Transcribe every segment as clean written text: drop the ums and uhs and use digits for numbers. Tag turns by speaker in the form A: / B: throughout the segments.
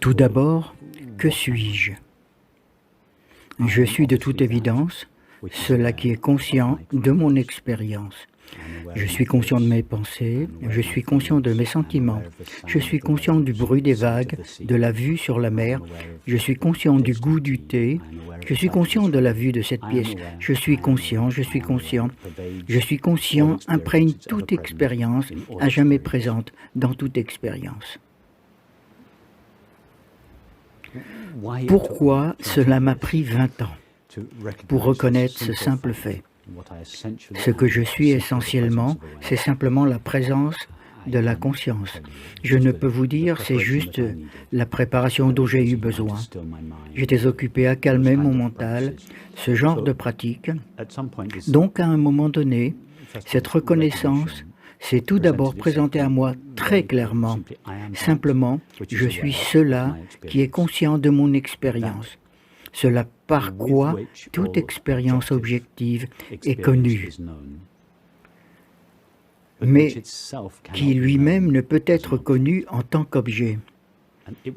A: Tout d'abord, que suis-je? Je suis de toute évidence cela qui est conscient de mon expérience. Je suis conscient de mes pensées, je suis conscient de mes sentiments, je suis conscient du bruit des vagues, de la vue sur la mer, je suis conscient du goût du thé, je suis conscient de la vue de cette pièce, je suis conscient, imprègne toute expérience, à jamais présente dans toute expérience. Pourquoi cela m'a pris 20 ans pour reconnaître ce simple fait? Ce que je suis essentiellement, c'est simplement la présence de la conscience. Je ne peux vous dire, c'est juste la préparation dont j'ai eu besoin. J'étais occupé à calmer mon mental, ce genre de pratique. Donc, à un moment donné, cette reconnaissance s'est tout d'abord présentée à moi très clairement. Simplement, je suis cela qui est conscient de mon expérience. Cela par quoi toute expérience objective est connue, mais qui lui-même ne peut être connu en tant qu'objet.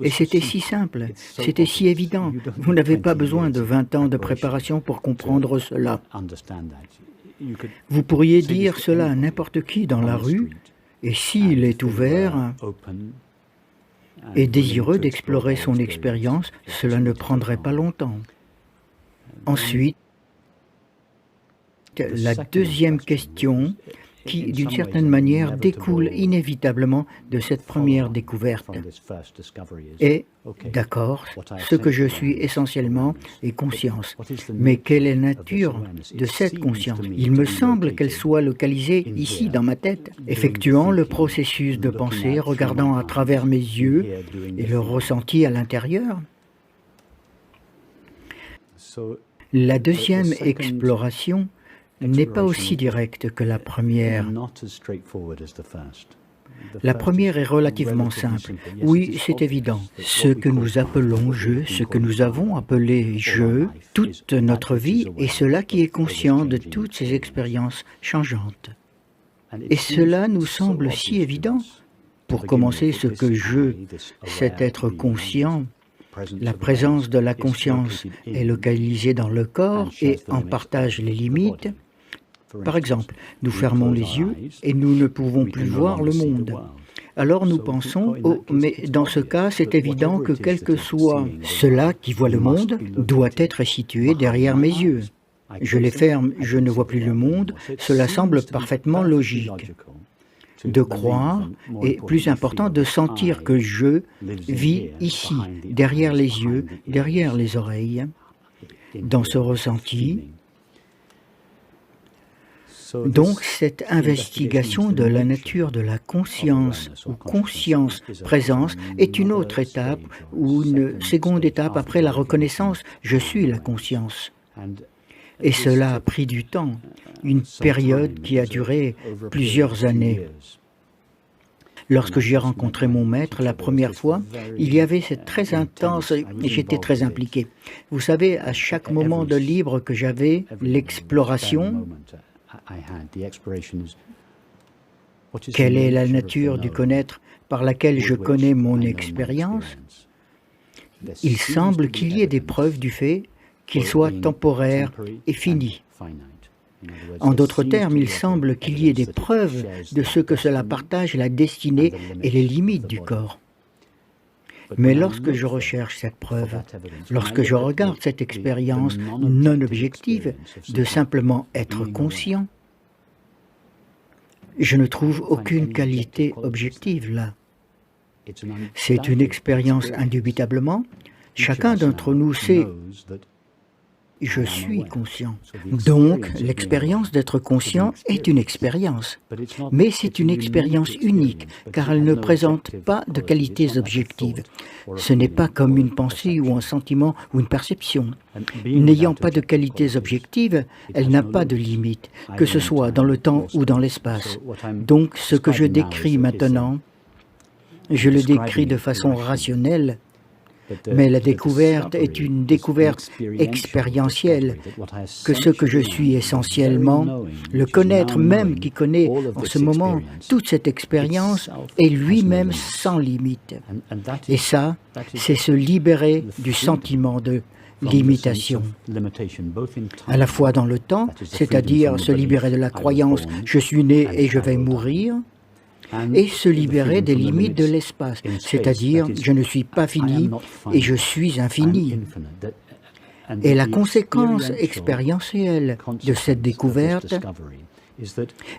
A: Et c'était si simple, c'était si évident. Vous n'avez pas besoin de 20 ans de préparation pour comprendre cela. Vous pourriez dire cela à n'importe qui dans la rue, et s'il est ouvert et désireux d'explorer son expérience, cela ne prendrait pas longtemps. Ensuite, la deuxième question qui, d'une certaine manière, découle inévitablement de cette première découverte est, d'accord, ce que je suis essentiellement est conscience. Mais quelle est la nature de cette conscience? Il me semble qu'elle soit localisée ici, dans ma tête, effectuant le processus de pensée, regardant à travers mes yeux et le ressenti à l'intérieur. La deuxième exploration n'est pas aussi directe que la première. La première est relativement simple. Oui, c'est évident. Ce que nous appelons je, ce que nous avons appelé je, toute notre vie, est cela qui est conscient de toutes ces expériences changeantes. Et cela nous semble si évident. Pour commencer, ce que je, c'est être conscient. La présence de la conscience est localisée dans le corps et en partage les limites. Par exemple, nous fermons les yeux et nous ne pouvons plus voir le monde. Alors nous pensons, oh, mais dans ce cas, c'est évident que quel que soit cela qui voit le monde, doit être situé derrière mes yeux. Je les ferme, je ne vois plus le monde, cela semble parfaitement logique. De croire est plus important de sentir que je vis ici, derrière les yeux, derrière les oreilles. Dans ce ressenti, donc cette investigation de la nature de la conscience ou conscience-présence est une autre étape ou une seconde étape après la reconnaissance « je suis la conscience ». Et cela a pris du temps, une période qui a duré plusieurs années. Lorsque j'ai rencontré mon maître la première fois, il y avait cette très intense et j'étais très impliqué. Vous savez, à chaque moment de libre que j'avais, l'exploration, quelle est la nature du connaître par laquelle je connais mon expérience? Il semble qu'il y ait des preuves du fait qu'il soit temporaire et fini. En d'autres termes, il semble qu'il y ait des preuves de ce que cela partage la destinée et les limites du corps. Mais lorsque je recherche cette preuve, lorsque je regarde cette expérience non objective de simplement être conscient, je ne trouve aucune qualité objective là. C'est une expérience indubitablement. Chacun d'entre nous sait je suis conscient. Donc, l'expérience d'être conscient est une expérience. Mais c'est une expérience unique, car elle ne présente pas de qualités objectives. Ce n'est pas comme une pensée ou un sentiment ou une perception. N'ayant pas de qualités objectives, elle n'a pas de limite, que ce soit dans le temps ou dans l'espace. Donc, ce que je décris maintenant, je le décris de façon rationnelle, Mais la découverte est une découverte expérientielle, que ce que je suis essentiellement, le connaître même qui connaît en ce moment toute cette expérience est lui-même sans limite. Et ça, c'est se libérer du sentiment de limitation, à la fois dans le temps, c'est-à-dire se libérer de la croyance « je suis né et je vais mourir », et se libérer des limites de l'espace, c'est-à-dire « je ne suis pas fini et je suis infini ». Et la conséquence expérientielle de cette découverte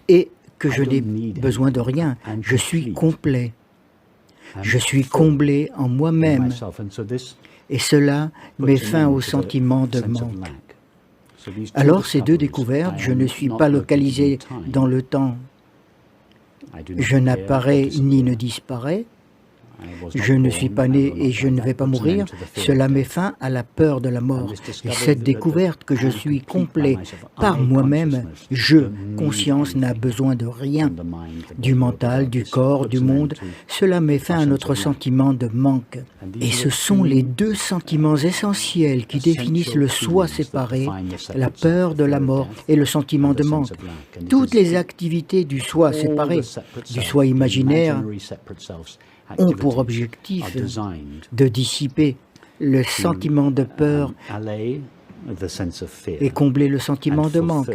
A: est que je n'ai besoin de rien, je suis complet, je suis comblé en moi-même. Et cela met fin au sentiment de manque. Alors ces deux découvertes, je ne suis pas localisé dans le temps, je n'apparais ni ne disparais, je ne suis pas né et je ne vais pas mourir, cela met fin à la peur de la mort. Et cette découverte que je suis complet par moi-même, je, conscience, n'a besoin de rien, du mental, du corps, du monde, cela met fin à notre sentiment de manque. Et ce sont les deux sentiments essentiels qui définissent le soi séparé, la peur de la mort et le sentiment de manque. Toutes les activités du soi séparé, du soi imaginaire, ont pour objectif de dissiper le sentiment de peur et combler le sentiment de manque.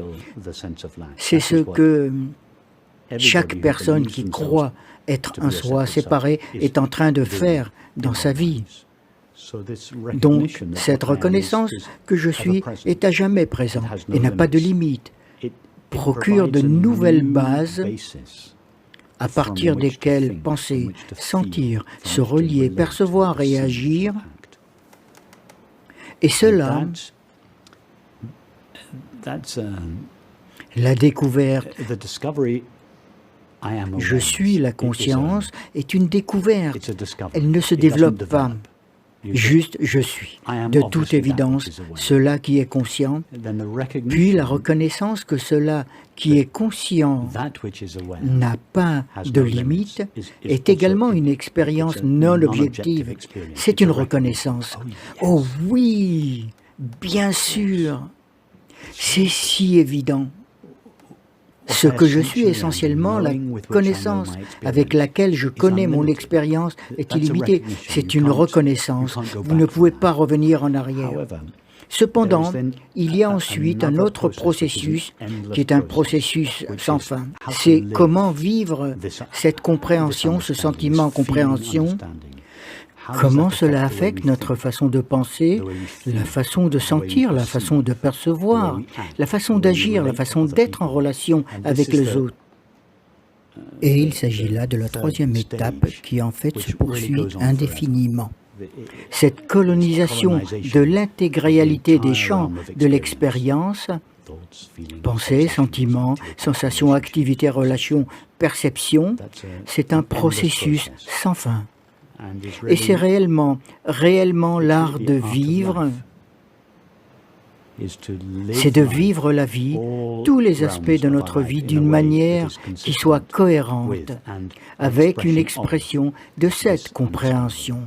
A: C'est ce que chaque personne qui croit être un soi séparé est en train de faire dans sa vie. Donc, cette reconnaissance que je suis est à jamais présente et n'a pas de limite, procure de nouvelles bases à partir desquelles penser, sentir, se relier, percevoir et agir. Et cela, la découverte, je suis la conscience, est une découverte. Elle ne se développe pas. Juste je suis, de toute évidence, cela qui est conscient, puis la reconnaissance que cela qui est conscient n'a pas de limite est également une expérience non objective. C'est une reconnaissance. Oh oui, bien sûr, c'est si évident. Ce que je suis essentiellement, la connaissance avec laquelle je connais mon expérience est illimitée. C'est une reconnaissance. Vous ne pouvez pas revenir en arrière. Cependant, il y a ensuite un autre processus qui est un processus sans fin. C'est comment vivre cette compréhension, ce sentiment compréhension. Comment cela affecte notre façon de penser, la façon de sentir, la façon de percevoir, la façon d'agir, la façon d'être en relation avec les autres. Et il s'agit là de la troisième étape qui en fait se poursuit indéfiniment. Cette colonisation de l'intégralité des champs de l'expérience, pensée, sentiment, sensation, activité, relation, perception, c'est un processus sans fin. Et c'est réellement l'art de vivre, c'est de vivre la vie, tous les aspects de notre vie d'une manière qui soit cohérente, avec une expression de cette compréhension.